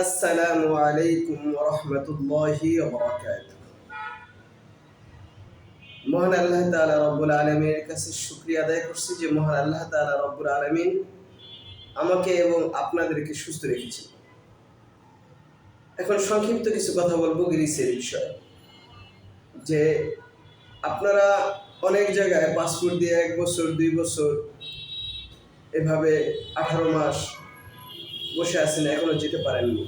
আসসালামু আলাইকুম ওয়া রাহমাতুল্লাহি ওয়া বারাকাতুহু। মহান আল্লাহ তাআলা রব্বুল আলামিনের কাছে শুকরিয়া আদায় করছি যে মহান আল্লাহ তাআলা রব্বুল আলামিন আমাকে এবং আপনাদেরকে সুস্থ রেখেছেন। এখন সংক্ষিপ্ত কিছু কথা বলবো গ্রিসের বিষয়ে। যে আপনারা অনেক জায়গায় পাসপোর্ট দিয়ে ১ বছর ২ বছর এভাবে ১৮ মাস বসে আছেন, এখনো যেতে পারেননি।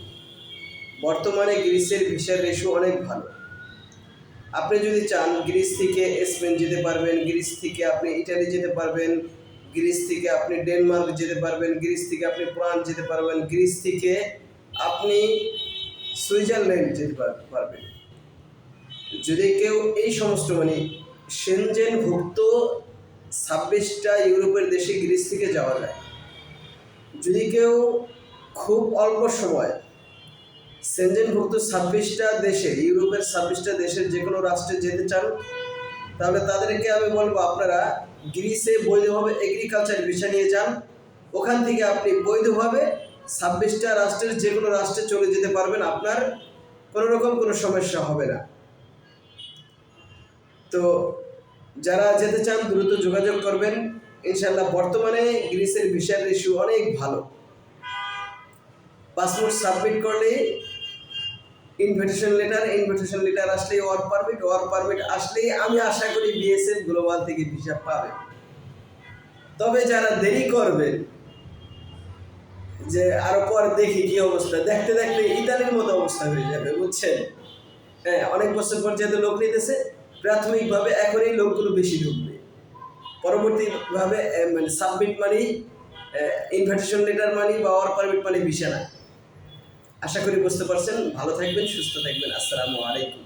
বর্তমানে গ্রিসের ভিসার রেশিও অনেক ভালো। আপনি যদি চান গ্রিস থেকে স্পেন যেতে পারবেন, গ্রিস থেকে আপনি ইটালি যেতে পারবেন, গ্রিস থেকে আপনি ডেনমার্ক যেতে পারবেন, গ্রিস থেকে আপনি ফ্রান্স যেতে পারবেন, গ্রিস থেকে আপনি সুইজারল্যান্ড যেতে পারবেন। যদি কেউ এই সমস্ত সেনজেনভুক্ত ২৬টা ইউরোপের দেশে গ্রিস থেকে যাওয়া যায়। যদি কেউ খুব অল্প সময় সেনজেনভুক্ত ২৬টা দেশে, ইউরোপের ২৬টা দেশের যে কোনো রাষ্ট্রে যেতে চান, তাহলে তাদেরকে আমি বলবো আপনারা গ্রিসে বৈধভাবে এগ্রিকালচার ভিসা নিয়ে যান। ওখান থেকে আপনি বৈধভাবে ২৬টা রাষ্ট্রের যে কোনো রাষ্ট্রে চলে যেতে পারবেন, আপনার কোনো রকম কোনো সমস্যা হবে না। তো যারা যেতে চান দ্রুত যোগাযোগ করবেন ইনশাল্লাহ। বর্তমানে গ্রিসের ভিসার রেশিও অনেক ভালো। পাসপোর্ট সাবমিট করলে ইনভিটেশন লেটার আসলেই ওয়ার্ক পারমিট আসলেই আমি আশা করি বিএসএফ গ্লোবাল থেকে ভিসা পাবে। তবে যারা দেরি করবেন যে আরো পর দেখি কি অবস্থা, দেখতে দেখতে ইতালির মতো অবস্থা হয়ে যাবে, বুঝছেন? হ্যাঁ, অনেক বছর পর যেহেতু লোক নিতেছে, প্রাথমিকভাবে এখনই লোকগুলো বেশি ঢুকবে। পরবর্তীভাবে সাবমিট ইনভিটেশন লেটার বা ওয়ার্ক পারমিট ভিসা না। আশা করি বুঝতে পারছেন। ভালো থাকবেন, সুস্থ থাকবেন। আসসালামু আলাইকুম।